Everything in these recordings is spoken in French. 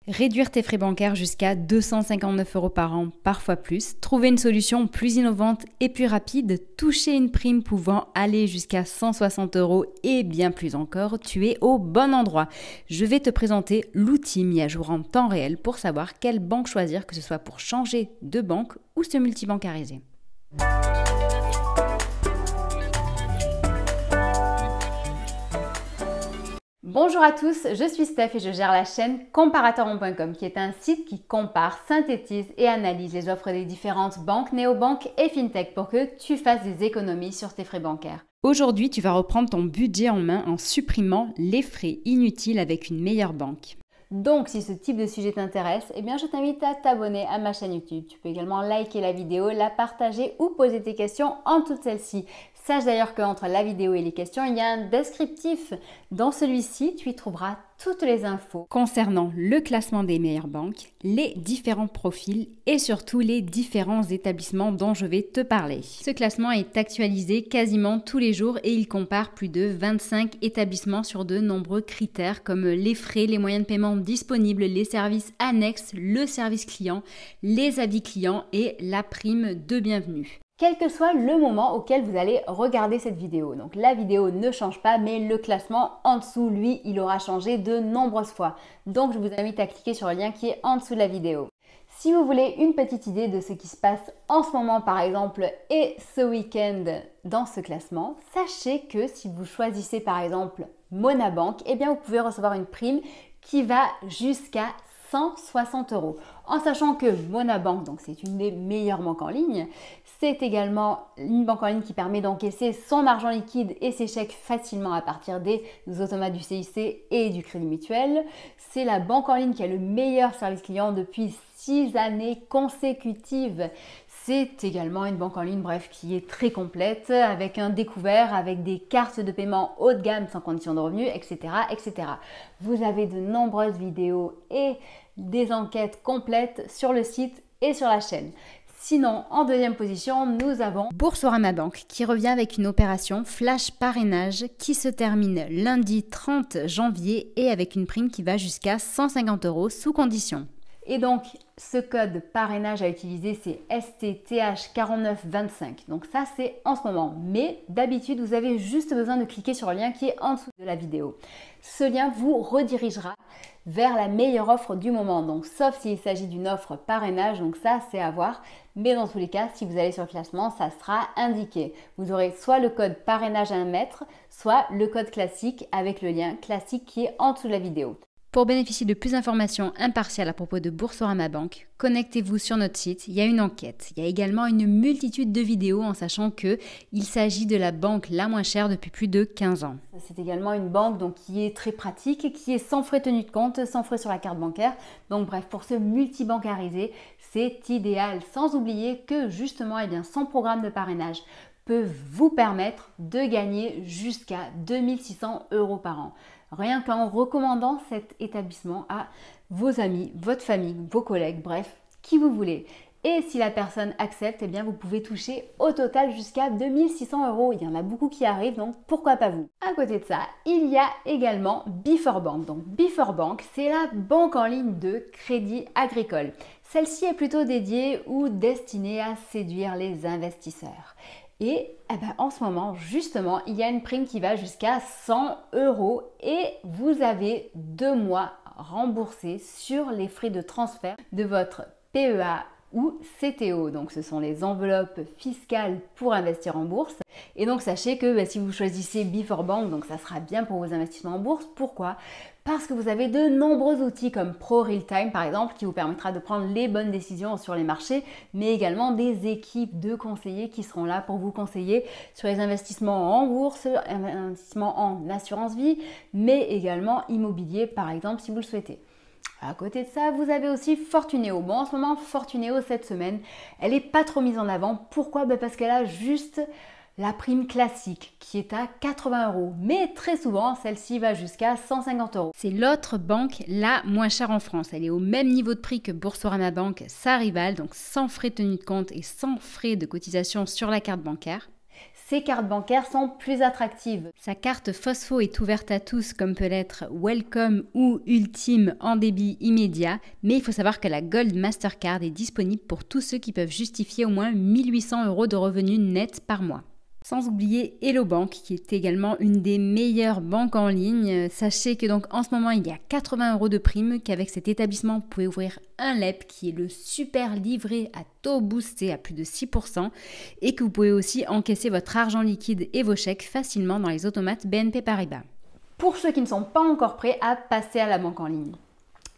Réduire tes frais bancaires jusqu'à 259 € par an, parfois plus, trouver une solution plus innovante et plus rapide, toucher une prime pouvant aller jusqu'à 160 € et bien plus encore, tu es au bon endroit. Je vais te présenter l'outil mis à jour en temps réel pour savoir quelle banque choisir, que ce soit pour changer de banque ou se multibancariser. Bonjour à tous, je suis Steph et je gère la chaîne Comparateuron.com qui est un site qui compare, synthétise et analyse les offres des différentes banques, néobanques et fintech pour que tu fasses des économies sur tes frais bancaires. Aujourd'hui, tu vas reprendre ton budget en main en supprimant les frais inutiles avec une meilleure banque. Donc, si ce type de sujet t'intéresse, eh bien, je t'invite à t'abonner à ma chaîne YouTube. Tu peux également liker la vidéo, la partager ou poser tes questions en toute celle-ci. Sache d'ailleurs qu'entre la vidéo et les questions, il y a un descriptif. Dans celui-ci, tu y trouveras toutes les infos concernant le classement des meilleures banques, les différents profils et surtout les différents établissements dont je vais te parler. Ce classement est actualisé quasiment tous les jours et il compare plus de 25 établissements sur de nombreux critères comme les frais, les moyens de paiement disponibles, les services annexes, le service client, les avis clients et la prime de bienvenue. Quel que soit le moment auquel vous allez regarder cette vidéo. Donc la vidéo ne change pas, mais le classement en dessous, lui, il aura changé de nombreuses fois. Donc je vous invite à cliquer sur le lien qui est en dessous de la vidéo. Si vous voulez une petite idée de ce qui se passe en ce moment par exemple et ce week-end dans ce classement, sachez que si vous choisissez par exemple Monabank, eh bien vous pouvez recevoir une prime qui va jusqu'à 160 €. En sachant que Monabank, donc c'est une des meilleures banques en ligne, c'est également une banque en ligne qui permet d'encaisser son argent liquide et ses chèques facilement à partir des automates du CIC et du Crédit Mutuel. C'est la banque en ligne qui a le meilleur service client depuis 6 années consécutives. C'est également une banque en ligne, bref, qui est très complète, avec un découvert, avec des cartes de paiement haut de gamme sans condition de revenu, etc., etc. Vous avez de nombreuses vidéos et des enquêtes complètes sur le site et sur la chaîne. Sinon, en deuxième position, nous avons Boursorama Bank qui revient avec une opération flash parrainage qui se termine lundi 30 janvier et avec une prime qui va jusqu'à 150 € sous condition. Et donc, ce code parrainage à utiliser, c'est STTH4925. Donc ça, c'est en ce moment. Mais d'habitude, vous avez juste besoin de cliquer sur le lien qui est en dessous de la vidéo. Ce lien vous redirigera vers la meilleure offre du moment. Donc, sauf s'il s'agit d'une offre parrainage, donc ça, c'est à voir. Mais dans tous les cas, si vous allez sur le classement, ça sera indiqué. Vous aurez soit le code parrainage à mettre, soit le code classique avec le lien classique qui est en dessous de la vidéo. Pour bénéficier de plus d'informations impartiales à propos de Boursorama Bank, connectez-vous sur notre site, il y a une enquête. Il y a également une multitude de vidéos en sachant qu'il s'agit de la banque la moins chère depuis plus de 15 ans. C'est également une banque donc, qui est très pratique, qui est sans frais tenus de compte, sans frais sur la carte bancaire. Donc bref, pour se multibancariser, c'est idéal. Sans oublier que justement, eh bien, son programme de parrainage peut vous permettre de gagner jusqu'à 2600 € par an. Rien qu'en recommandant cet établissement à vos amis, votre famille, vos collègues, bref, qui vous voulez. Et si la personne accepte, eh bien vous pouvez toucher au total jusqu'à 2600 €. Il y en a beaucoup qui arrivent, donc pourquoi pas vous. À côté de ça, il y a également Beforbank. Donc Beforbank, c'est la banque en ligne de crédit agricole. Celle-ci est plutôt dédiée ou destinée à séduire les investisseurs. Et en ce moment, justement, il y a une prime qui va jusqu'à 100 € et vous avez 2 mois remboursés sur les frais de transfert de votre PEA ou CTO. Donc, ce sont les enveloppes fiscales pour investir en bourse. Et donc, sachez que si vous choisissez Beforbank, donc ça sera bien pour vos investissements en bourse. Pourquoi ? Parce que vous avez de nombreux outils comme Pro Realtime par exemple qui vous permettra de prendre les bonnes décisions sur les marchés, mais également des équipes de conseillers qui seront là pour vous conseiller sur les investissements en bourse, investissements en assurance vie, mais également immobilier par exemple si vous le souhaitez. À côté de ça, vous avez aussi Fortuneo. Bon, en ce moment, Fortuneo, cette semaine, elle n'est pas trop mise en avant. Pourquoi ? Parce qu'elle a juste la prime classique qui est à 80 €. Mais très souvent, celle-ci va jusqu'à 150 €. C'est l'autre banque la moins chère en France. Elle est au même niveau de prix que Boursorama Bank, sa rivale, donc sans frais tenus de compte et sans frais de cotisation sur la carte bancaire. Ces cartes bancaires sont plus attractives. Sa carte Phospho est ouverte à tous comme peut l'être Welcome ou Ultime en débit immédiat, mais il faut savoir que la Gold Mastercard est disponible pour tous ceux qui peuvent justifier au moins 1800 € de revenus nets par mois. Sans oublier Hello Bank qui est également une des meilleures banques en ligne. Sachez que donc en ce moment il y a 80 € de prime, qu'avec cet établissement vous pouvez ouvrir un LEP qui est le super livret à taux boosté à plus de 6% et que vous pouvez aussi encaisser votre argent liquide et vos chèques facilement dans les automates BNP Paribas. Pour ceux qui ne sont pas encore prêts à passer à la banque en ligne,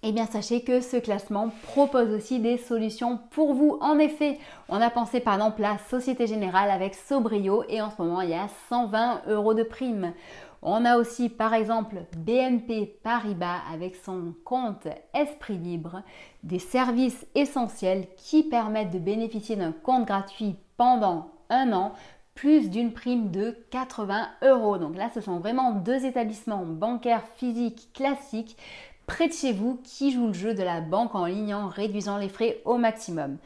eh bien sachez que ce classement propose aussi des solutions pour vous. En effet, on a pensé par exemple à Société Générale avec Sobrio et en ce moment il y a 120 € de prime. On a aussi par exemple BNP Paribas avec son compte Esprit Libre, des services essentiels qui permettent de bénéficier d'un compte gratuit pendant un an, plus d'une prime de 80 €. Donc là, ce sont vraiment deux établissements bancaires physiques classiques près de chez vous qui jouent le jeu de la banque en ligne en réduisant les frais au maximum.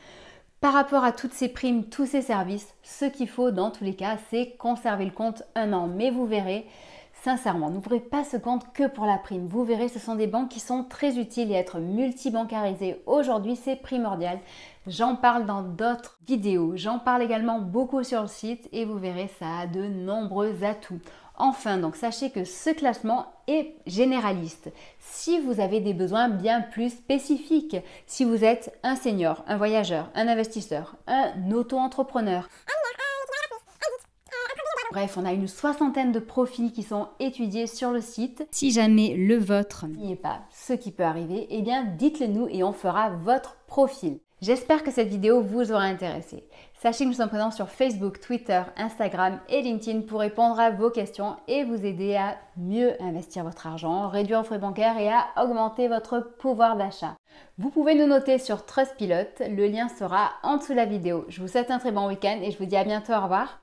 Par rapport à toutes ces primes, tous ces services, ce qu'il faut dans tous les cas, c'est conserver le compte un an. Mais vous verrez, sincèrement, n'ouvrez pas ce compte que pour la prime. Vous verrez, ce sont des banques qui sont très utiles et être multibancarisées aujourd'hui, c'est primordial. J'en parle dans d'autres vidéos, j'en parle également beaucoup sur le site et vous verrez, ça a de nombreux atouts. Enfin, donc sachez que ce classement est généraliste. Si vous avez des besoins bien plus spécifiques, si vous êtes un senior, un voyageur, un investisseur, un auto-entrepreneur, bref, on a une 60aine de profils qui sont étudiés sur le site. Si jamais le vôtre n'y est pas, ce qui peut arriver, eh bien dites-le nous et on fera votre profil. J'espère que cette vidéo vous aura intéressé. Sachez que nous sommes présents sur Facebook, Twitter, Instagram et LinkedIn pour répondre à vos questions et vous aider à mieux investir votre argent, réduire vos frais bancaires et à augmenter votre pouvoir d'achat. Vous pouvez nous noter sur Trustpilot, le lien sera en dessous de la vidéo. Je vous souhaite un très bon week-end et je vous dis à bientôt, au revoir.